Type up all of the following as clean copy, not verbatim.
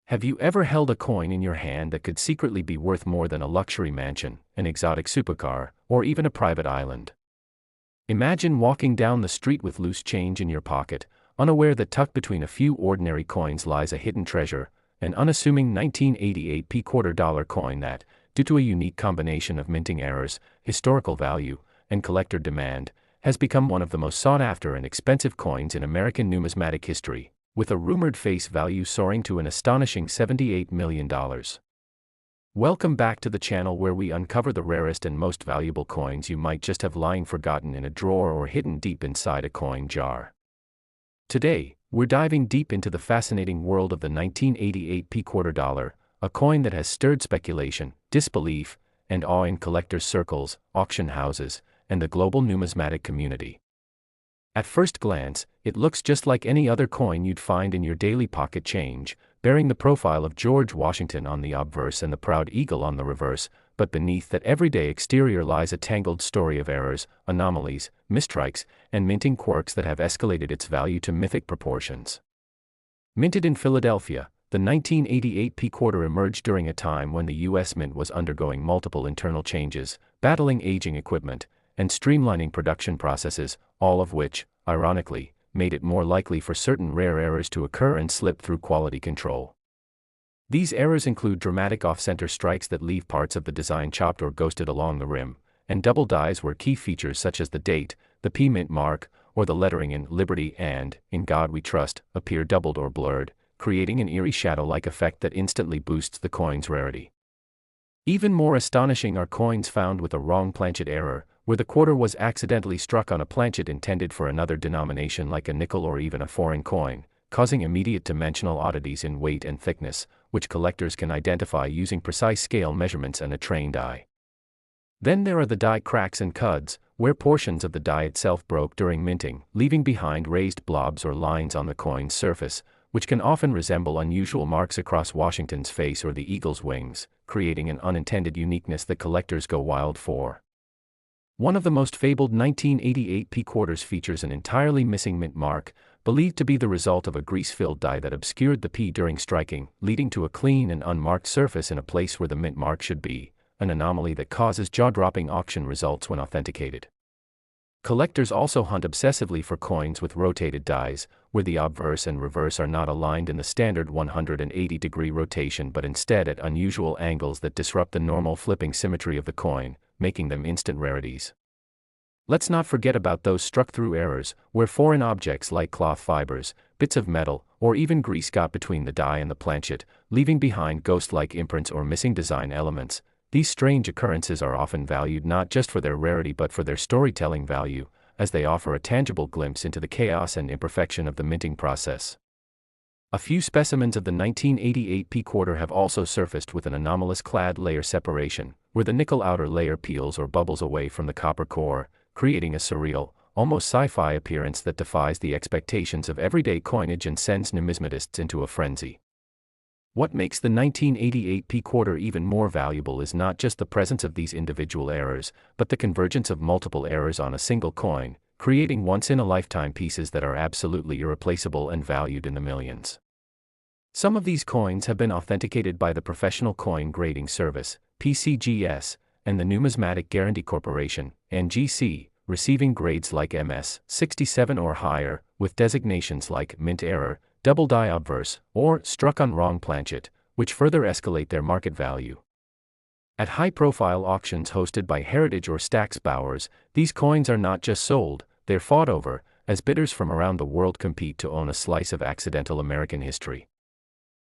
Have you ever held a coin in your hand that could secretly be worth more than a luxury mansion, an exotic supercar, or even a private island? Imagine walking down the street with loose change in your pocket, unaware that tucked between a few ordinary coins lies a hidden treasure, an unassuming 1988 quarter-dollar coin that, due to a unique combination of minting errors, historical value, and collector demand, has become one of the most sought-after and expensive coins in American numismatic history, with a rumored face value soaring to an astonishing $78 million. Welcome back to the channel where we uncover the rarest and most valuable coins you might just have lying forgotten in a drawer or hidden deep inside a coin jar. Today, we're diving deep into the fascinating world of the 1988 quarter dollar, a coin that has stirred speculation, disbelief, and awe in collectors' circles, auction houses, and the global numismatic community. At first glance, it looks just like any other coin you'd find in your daily pocket change, bearing the profile of George Washington on the obverse and the proud eagle on the reverse, but beneath that everyday exterior lies a tangled story of errors, anomalies, mistrikes, and minting quirks that have escalated its value to mythic proportions. Minted in Philadelphia, the 1988 quarter emerged during a time when the U.S. Mint was undergoing multiple internal changes, battling aging equipment, and streamlining production processes, all of which, ironically, made it more likely for certain rare errors to occur and slip through quality control. These errors include dramatic off-center strikes that leave parts of the design chopped or ghosted along the rim, and double dies where key features such as the date, the P mint mark, or the lettering in Liberty and In God We Trust appear doubled or blurred, creating an eerie shadow-like effect that instantly boosts the coin's rarity. Even more astonishing are coins found with a wrong planchet error, where the quarter was accidentally struck on a planchet intended for another denomination like a nickel or even a foreign coin, causing immediate dimensional oddities in weight and thickness, which collectors can identify using precise scale measurements and a trained eye. Then there are the die cracks and cuds, where portions of the die itself broke during minting, leaving behind raised blobs or lines on the coin's surface, which can often resemble unusual marks across Washington's face or the eagle's wings, creating an unintended uniqueness that collectors go wild for. One of the most fabled 1988 quarters features an entirely missing mint mark, believed to be the result of a grease-filled die that obscured the P during striking, leading to a clean and unmarked surface in a place where the mint mark should be, an anomaly that causes jaw-dropping auction results when authenticated. Collectors also hunt obsessively for coins with rotated dies, where the obverse and reverse are not aligned in the standard 180-degree rotation but instead at unusual angles that disrupt the normal flipping symmetry of the coin, making them instant rarities. Let's not forget about those struck-through errors, where foreign objects like cloth fibers, bits of metal, or even grease got between the die and the planchet, leaving behind ghost-like imprints or missing design elements. These strange occurrences are often valued not just for their rarity but for their storytelling value, as they offer a tangible glimpse into the chaos and imperfection of the minting process. A few specimens of the 1988 quarter have also surfaced with an anomalous clad layer separation, where the nickel outer layer peels or bubbles away from the copper core, creating a surreal, almost sci-fi appearance that defies the expectations of everyday coinage and sends numismatists into a frenzy. What makes the 1988 quarter even more valuable is not just the presence of these individual errors, but the convergence of multiple errors on a single coin, creating once-in-a-lifetime pieces that are absolutely irreplaceable and valued in the millions. Some of these coins have been authenticated by the Professional Coin Grading Service, PCGS, and the Numismatic Guarantee Corporation, NGC, receiving grades like MS 67 or higher, with designations like mint error, double die obverse, or struck on wrong planchet, which further escalate their market value. At high-profile auctions hosted by Heritage or Stax Bowers, these coins are not just sold, they're fought over, as bidders from around the world compete to own a slice of accidental American history.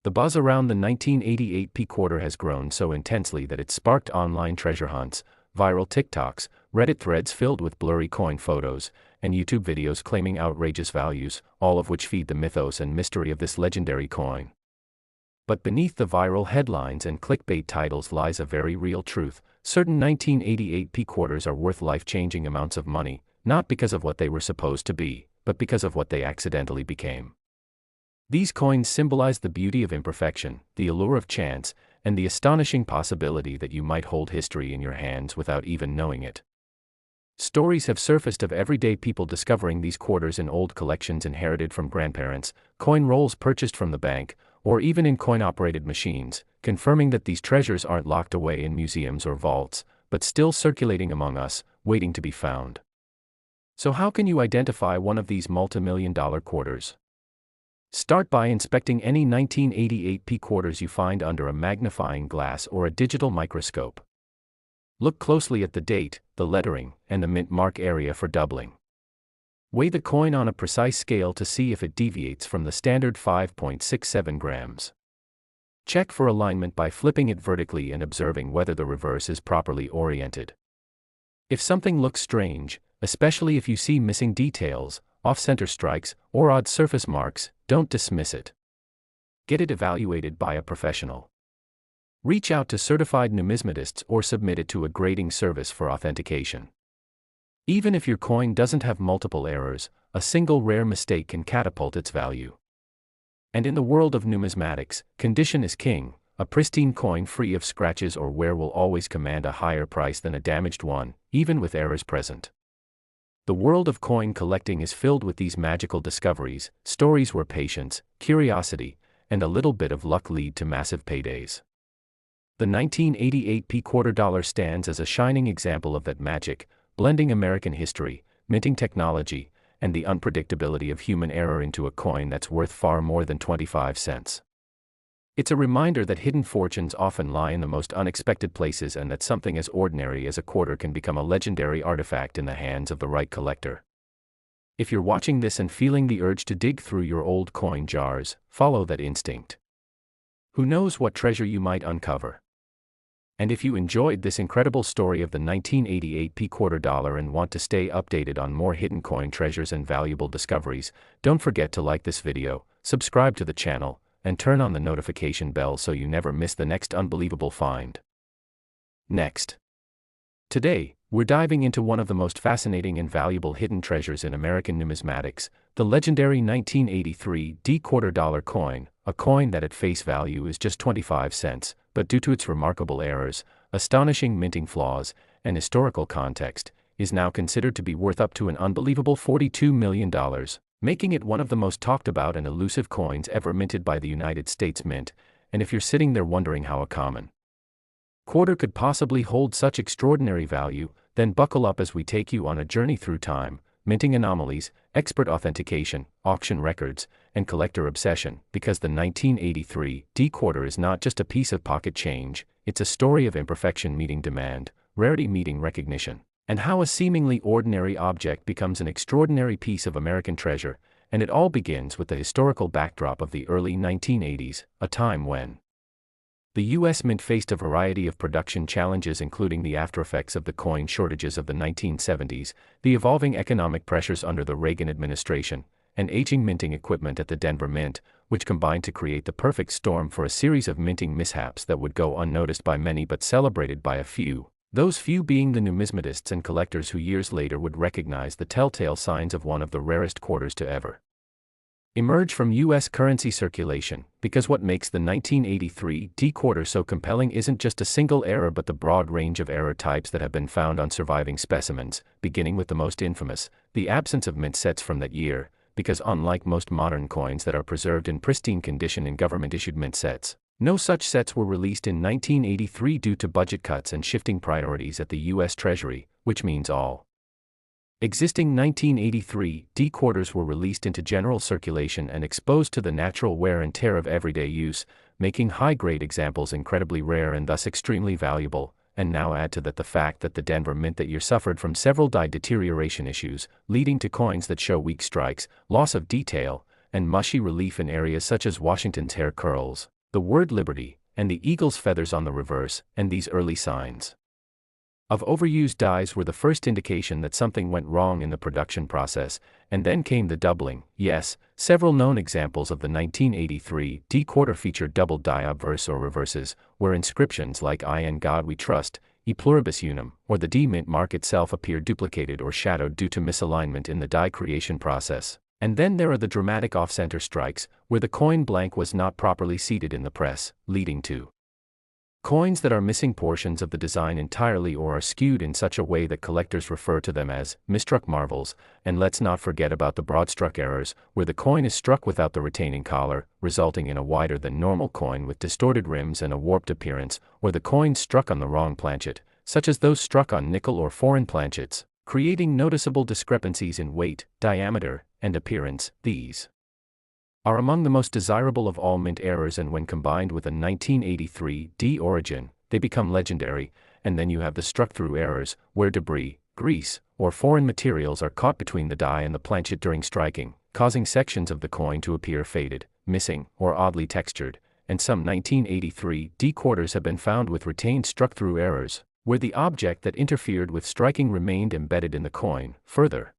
The buzz around the 1988 quarter has grown so intensely that it sparked online treasure hunts, viral TikToks, Reddit threads filled with blurry coin photos, and YouTube videos claiming outrageous values, all of which feed the mythos and mystery of this legendary coin. But beneath the viral headlines and clickbait titles lies a very real truth. Certain 1988 quarters are worth life-changing amounts of money, not because of what they were supposed to be, but because of what they accidentally became. These coins symbolize the beauty of imperfection, the allure of chance, and the astonishing possibility that you might hold history in your hands without even knowing it. Stories have surfaced of everyday people discovering these quarters in old collections inherited from grandparents, coin rolls purchased from the bank, or even in coin-operated machines, confirming that these treasures aren't locked away in museums or vaults, but still circulating among us, waiting to be found. So how can you identify one of these multi-million-dollar quarters? Start by inspecting any 1988 quarters you find under a magnifying glass or a digital microscope. Look closely at the date, the lettering, and the mint mark area for doubling. Weigh the coin on a precise scale to see if it deviates from the standard 5.67 grams. Check for alignment by flipping it vertically and observing whether the reverse is properly oriented. If something looks strange, especially if you see missing details, off-center strikes, or odd surface marks, don't dismiss it. Get it evaluated by a professional. Reach out to certified numismatists or submit it to a grading service for authentication. Even if your coin doesn't have multiple errors, a single rare mistake can catapult its value. And in the world of numismatics, condition is king. A pristine coin free of scratches or wear will always command a higher price than a damaged one, even with errors present. The world of coin collecting is filled with these magical discoveries, stories where patience, curiosity, and a little bit of luck lead to massive paydays. The 1988 quarter dollar stands as a shining example of that magic, blending American history, minting technology, and the unpredictability of human error into a coin that's worth far more than 25 cents. It's a reminder that hidden fortunes often lie in the most unexpected places and that something as ordinary as a quarter can become a legendary artifact in the hands of the right collector. If you're watching this and feeling the urge to dig through your old coin jars, follow that instinct. Who knows what treasure you might uncover? And if you enjoyed this incredible story of the 1988 quarter dollar and want to stay updated on more hidden coin treasures and valuable discoveries, don't forget to like this video, subscribe to the channel, and turn on the notification bell so you never miss the next unbelievable find. Next. Today, we're diving into one of the most fascinating and valuable hidden treasures in American numismatics, the legendary 1983 quarter dollar coin, a coin that at face value is just 25 cents, but due to its remarkable errors, astonishing minting flaws, and historical context, is now considered to be worth up to an unbelievable $42 million. Making it one of the most talked about and elusive coins ever minted by the United States Mint, and if you're sitting there wondering how a common quarter could possibly hold such extraordinary value, then buckle up as we take you on a journey through time, minting anomalies, expert authentication, auction records, and collector obsession, because the 1983 quarter is not just a piece of pocket change, it's a story of imperfection meeting demand, rarity meeting recognition, and how a seemingly ordinary object becomes an extraordinary piece of American treasure, and it all begins with the historical backdrop of the early 1980s, a time when the U.S. Mint faced a variety of production challenges including the aftereffects of the coin shortages of the 1970s, the evolving economic pressures under the Reagan administration, and aging minting equipment at the Denver Mint, which combined to create the perfect storm for a series of minting mishaps that would go unnoticed by many but celebrated by a few. Those few being the numismatists and collectors who years later would recognize the telltale signs of one of the rarest quarters to ever emerge from U.S. currency circulation, because what makes the 1983 quarter so compelling isn't just a single error but the broad range of error types that have been found on surviving specimens, beginning with the most infamous, the absence of mint sets from that year, because unlike most modern coins that are preserved in pristine condition in government-issued mint sets, no such sets were released in 1983 due to budget cuts and shifting priorities at the U.S. Treasury, which means all existing 1983 quarters were released into general circulation and exposed to the natural wear and tear of everyday use, making high-grade examples incredibly rare and thus extremely valuable, and now add to that the fact that the Denver Mint that year suffered from several die deterioration issues, leading to coins that show weak strikes, loss of detail, and mushy relief in areas such as Washington's hair curls, the word liberty, and the eagle's feathers on the reverse, and these early signs of overused dies were the first indication that something went wrong in the production process, and then came the doubling. Yes, several known examples of the 1983 quarter featured double die obverse or reverses, where inscriptions like "I in God We Trust," "E Pluribus Unum," or the D mint mark itself appeared duplicated or shadowed due to misalignment in the die creation process. And then there are the dramatic off-center strikes, where the coin blank was not properly seated in the press, leading to Coins that are missing portions of the design entirely or are skewed in such a way that collectors refer to them as misstruck marvels, and let's not forget about the broad-struck errors, where the coin is struck without the retaining collar, resulting in a wider than normal coin with distorted rims and a warped appearance, or the coins struck on the wrong planchet, such as those struck on nickel or foreign planchets, creating noticeable discrepancies in weight, diameter, and appearance. These are among the most desirable of all mint errors, and when combined with a 1983 D origin, they become legendary. And then you have the struck-through errors, where debris, grease, or foreign materials are caught between the die and the planchet during striking, causing sections of the coin to appear faded, missing, or oddly textured. And some 1983 D quarters have been found with retained struck-through errors, where the object that interfered with striking remained embedded in the coin, further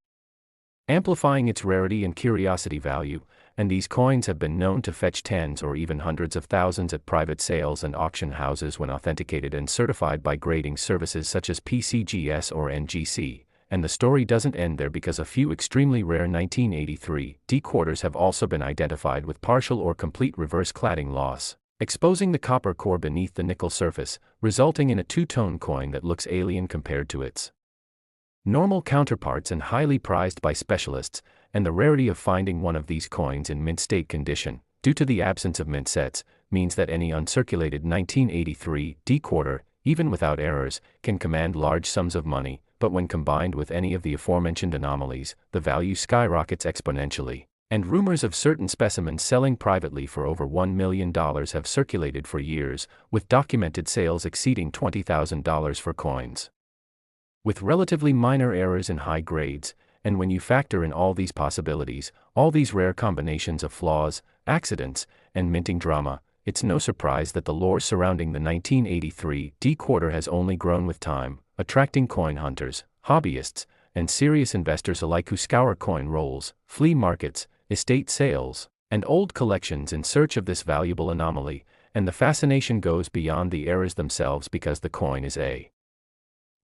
amplifying its rarity and curiosity value. And these coins have been known to fetch tens or even hundreds of thousands at private sales and auction houses when authenticated and certified by grading services such as PCGS or NGC. And the story doesn't end there, because a few extremely rare 1983 D quarters have also been identified with partial or complete reverse cladding loss, exposing the copper core beneath the nickel surface, resulting in a two-tone coin that looks alien compared to its normal counterparts and highly prized by specialists. And the rarity of finding one of these coins in mint state condition, due to the absence of mint sets, means that any uncirculated 1983 D quarter, even without errors, can command large sums of money, but when combined with any of the aforementioned anomalies, the value skyrockets exponentially. And rumors of certain specimens selling privately for over $1 million have circulated for years, with documented sales exceeding $20,000 for coins with relatively minor errors in high grades. And when you factor in all these possibilities, all these rare combinations of flaws, accidents, and minting drama, it's no surprise that the lore surrounding the 1983 D quarter has only grown with time, attracting coin hunters, hobbyists, and serious investors alike who scour coin rolls, flea markets, estate sales, and old collections in search of this valuable anomaly. And the fascination goes beyond the errors themselves, because the coin is a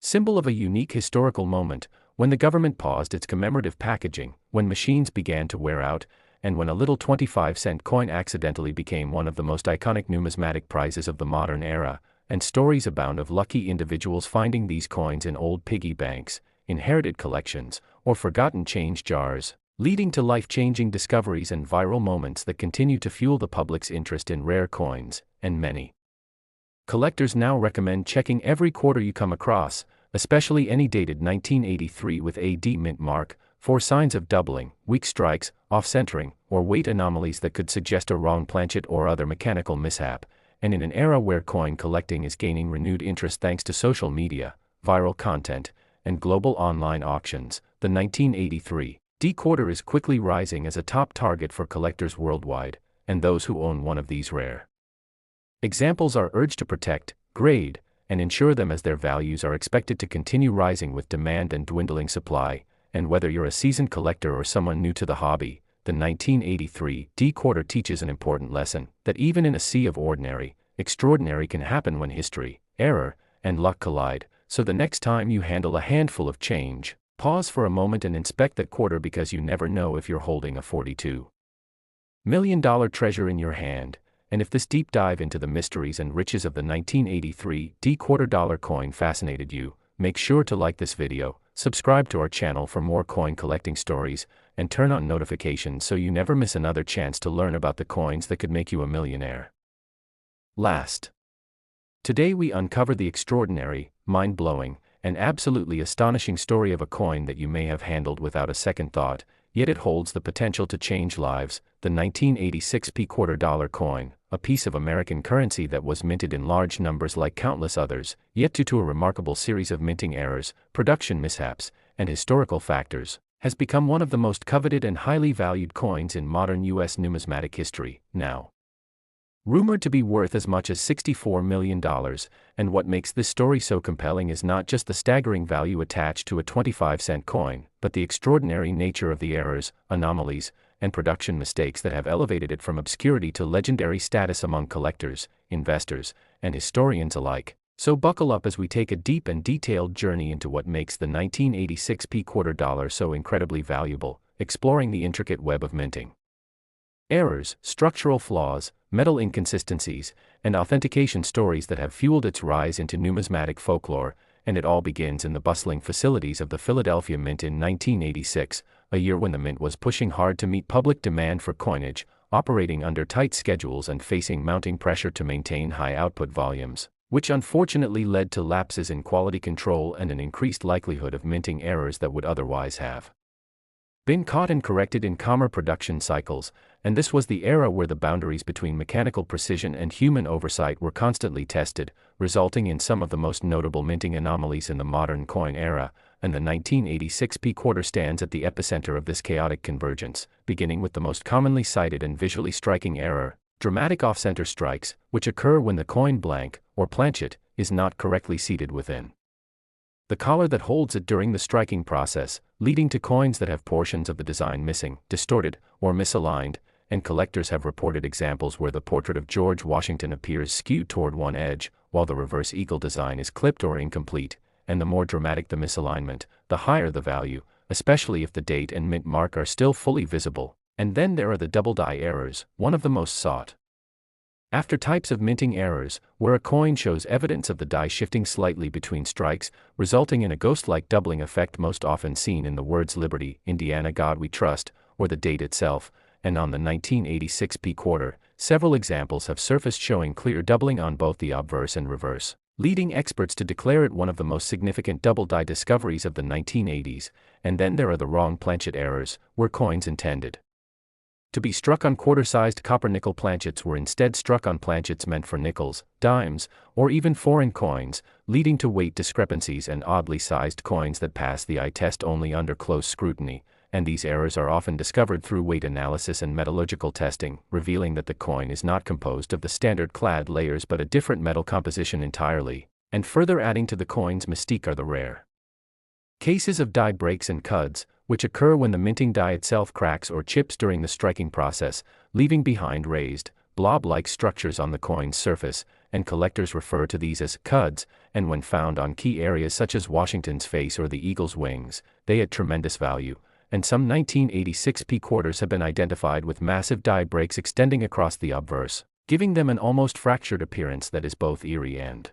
symbol of a unique historical moment, when the government paused its commemorative packaging, when machines began to wear out, and when a little 25-cent coin accidentally became one of the most iconic numismatic prizes of the modern era. And stories abound of lucky individuals finding these coins in old piggy banks, inherited collections, or forgotten change jars, leading to life-changing discoveries and viral moments that continue to fuel the public's interest in rare coins. And many collectors now recommend checking every quarter you come across, especially any dated 1983 with a D mint mark, for signs of doubling, weak strikes, off-centering, or weight anomalies that could suggest a wrong planchet or other mechanical mishap. And in an era where coin collecting is gaining renewed interest thanks to social media, viral content, and global online auctions, the 1983 D quarter is quickly rising as a top target for collectors worldwide. And those who own one of these rare examples are urged to protect, grade, and insure them, as their values are expected to continue rising with demand and dwindling supply. And whether you're a seasoned collector or someone new to the hobby, the 1983 D quarter teaches an important lesson, that even in a sea of ordinary, extraordinary can happen when history, error, and luck collide. So the next time you handle a handful of change, pause for a moment and inspect that quarter, because you never know if you're holding a $42 million treasure in your hand. And if this deep dive into the mysteries and riches of the 1983 D quarter dollar coin fascinated you, make sure to like this video, subscribe to our channel for more coin collecting stories, and turn on notifications so you never miss another chance to learn about the coins that could make you a millionaire. Last, today we uncover the extraordinary, mind-blowing, and absolutely astonishing story of a coin that you may have handled without a second thought, yet it holds the potential to change lives: the 1986 P quarter dollar coin, a piece of American currency that was minted in large numbers like countless others, yet due to a remarkable series of minting errors, production mishaps, and historical factors, has become one of the most coveted and highly valued coins in modern U.S. numismatic history, now rumored to be worth as much as $64 million. And what makes this story so compelling is not just the staggering value attached to a 25-cent coin, but the extraordinary nature of the errors, anomalies, and production mistakes that have elevated it from obscurity to legendary status among collectors, investors, and historians alike. So buckle up as we take a deep and detailed journey into what makes the 1986 P quarter dollar so incredibly valuable, exploring the intricate web of minting errors, structural flaws, metal inconsistencies, and authentication stories that have fueled its rise into numismatic folklore, and it all begins in the bustling facilities of the Philadelphia Mint in 1986, a year when the Mint was pushing hard to meet public demand for coinage, operating under tight schedules and facing mounting pressure to maintain high output volumes, which unfortunately led to lapses in quality control and an increased likelihood of minting errors that would otherwise have been caught and corrected in calmer production cycles, and this was the era where the boundaries between mechanical precision and human oversight were constantly tested, resulting in some of the most notable minting anomalies in the modern coin era, and the 1986 P quarter stands at the epicenter of this chaotic convergence, beginning with the most commonly cited and visually striking error, dramatic off-center strikes, which occur when the coin blank, or planchet, is not correctly seated within the collar that holds it during the striking process, leading to coins that have portions of the design missing, distorted, or misaligned, and collectors have reported examples where the portrait of George Washington appears skewed toward one edge, while the reverse eagle design is clipped or incomplete, and the more dramatic the misalignment, the higher the value, especially if the date and mint mark are still fully visible. And then there are the double die errors, one of the most sought after types of minting errors, where a coin shows evidence of the die shifting slightly between strikes, resulting in a ghost-like doubling effect most often seen in the words Liberty, Indiana God We Trust, or the date itself, and on the 1986 P quarter, several examples have surfaced showing clear doubling on both the obverse and reverse, leading experts to declare it one of the most significant double die discoveries of the 1980s, and then there are the wrong planchet errors, where coins intended to be struck on quarter-sized copper-nickel planchets were instead struck on planchets meant for nickels, dimes, or even foreign coins, leading to weight discrepancies and oddly sized coins that pass the eye test only under close scrutiny, and these errors are often discovered through weight analysis and metallurgical testing, revealing that the coin is not composed of the standard clad layers but a different metal composition entirely, and further adding to the coin's mystique are the rare cases of die breaks and cuds, which occur when the minting die itself cracks or chips during the striking process, leaving behind raised, blob-like structures on the coin's surface, and collectors refer to these as cuds, and when found on key areas such as Washington's face or the eagle's wings, they add tremendous value, and some 1986 P quarters have been identified with massive die breaks extending across the obverse, giving them an almost fractured appearance that is both eerie and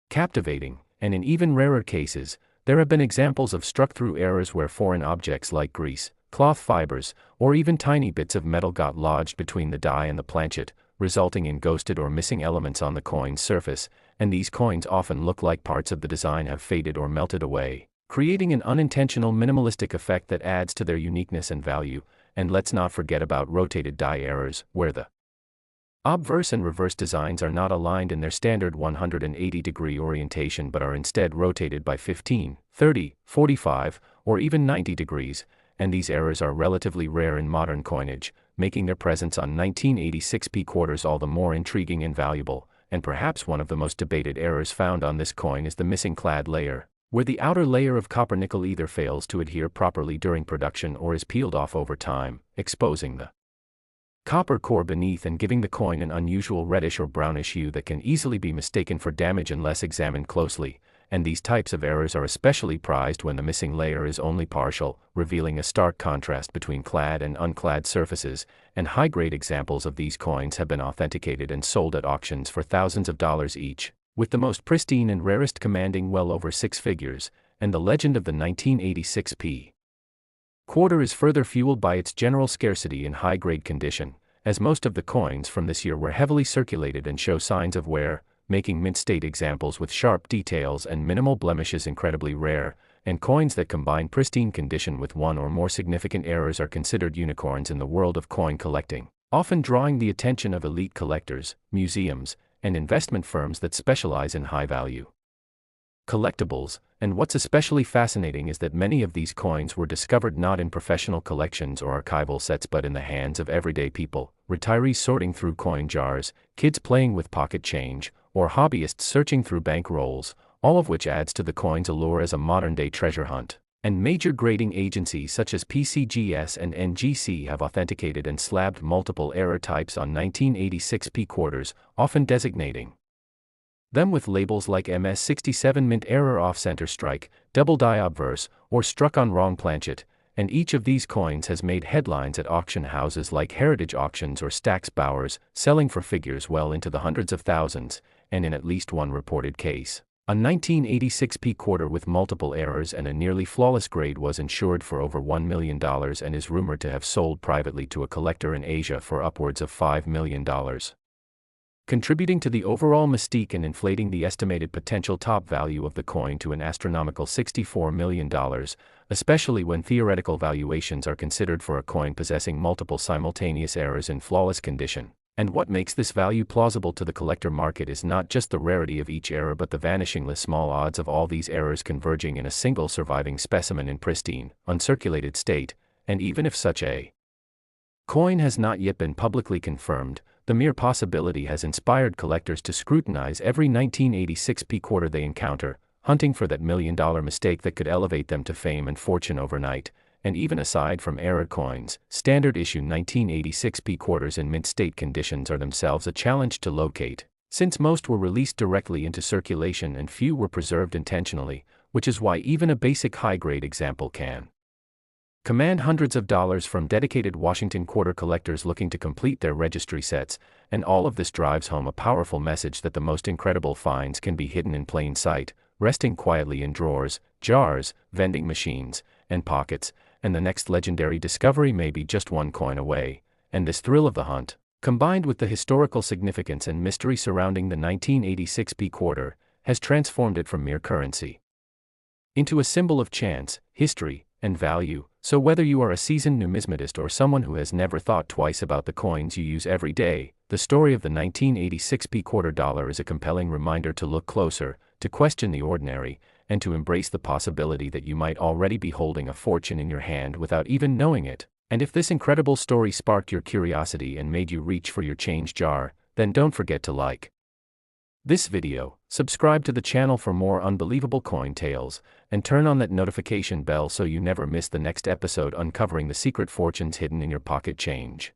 captivating, and in even rarer cases, there have been examples of struck-through errors where foreign objects like grease, cloth fibers, or even tiny bits of metal got lodged between the die and the planchet, resulting in ghosted or missing elements on the coin's surface, and these coins often look like parts of the design have faded or melted away, creating an unintentional minimalistic effect that adds to their uniqueness and value. And let's not forget about rotated die errors, where the obverse and reverse designs are not aligned in their standard 180-degree orientation but are instead rotated by 15, 30, 45, or even 90 degrees, and these errors are relatively rare in modern coinage, making their presence on 1986 P quarters all the more intriguing and valuable, and perhaps one of the most debated errors found on this coin is the missing clad layer, where the outer layer of copper nickel either fails to adhere properly during production or is peeled off over time, exposing the copper core beneath and giving the coin an unusual reddish or brownish hue that can easily be mistaken for damage unless examined closely, and these types of errors are especially prized when the missing layer is only partial, revealing a stark contrast between clad and unclad surfaces, and high-grade examples of these coins have been authenticated and sold at auctions for thousands of dollars each, with the most pristine and rarest commanding well over six figures, and the legend of the 1986 P quarter is further fueled by its general scarcity in high-grade condition, as most of the coins from this year were heavily circulated and show signs of wear, making mint-state examples with sharp details and minimal blemishes incredibly rare, and coins that combine pristine condition with one or more significant errors are considered unicorns in the world of coin collecting, often drawing the attention of elite collectors, museums, and investment firms that specialize in high-value collectibles. And what's especially fascinating is that many of these coins were discovered not in professional collections or archival sets but in the hands of everyday people, retirees sorting through coin jars, kids playing with pocket change, or hobbyists searching through bank rolls, all of which adds to the coin's allure as a modern-day treasure hunt. And major grading agencies such as PCGS and NGC have authenticated and slabbed multiple error types on 1986 P quarters, often designating them with labels like MS67 Mint Error Off-Center Strike, Double Die Obverse, or Struck on Wrong Planchet, and each of these coins has made headlines at auction houses like Heritage Auctions or Stack's Bowers, selling for figures well into the hundreds of thousands, and in at least one reported case, a 1986 P-quarter with multiple errors and a nearly flawless grade was insured for over $1 million and is rumored to have sold privately to a collector in Asia for upwards of $5 million. Contributing to the overall mystique and inflating the estimated potential top value of the coin to an astronomical $64 million, especially when theoretical valuations are considered for a coin possessing multiple simultaneous errors in flawless condition. And what makes this value plausible to the collector market is not just the rarity of each error but the vanishingly small odds of all these errors converging in a single surviving specimen in pristine, uncirculated state, and even if such a coin has not yet been publicly confirmed, the mere possibility has inspired collectors to scrutinize every 1986 P-quarter they encounter, hunting for that million-dollar mistake that could elevate them to fame and fortune overnight. And even aside from error coins, standard issue 1986 P-quarters in mint state conditions are themselves a challenge to locate, since most were released directly into circulation and few were preserved intentionally, which is why even a basic high-grade example can command hundreds of dollars from dedicated Washington quarter collectors looking to complete their registry sets, and all of this drives home a powerful message that the most incredible finds can be hidden in plain sight, resting quietly in drawers, jars, vending machines, and pockets, and the next legendary discovery may be just one coin away. And this thrill of the hunt, combined with the historical significance and mystery surrounding the 1986 P-quarter, has transformed it from mere currency into a symbol of chance, history, and value. So whether you are a seasoned numismatist or someone who has never thought twice about the coins you use every day, the story of the 1986 P-quarter dollar is a compelling reminder to look closer, to question the ordinary, and to embrace the possibility that you might already be holding a fortune in your hand without even knowing it. And if this incredible story sparked your curiosity and made you reach for your change jar, then don't forget to like this video, subscribe to the channel for more unbelievable coin tales, and turn on that notification bell so you never miss the next episode uncovering the secret fortunes hidden in your pocket change.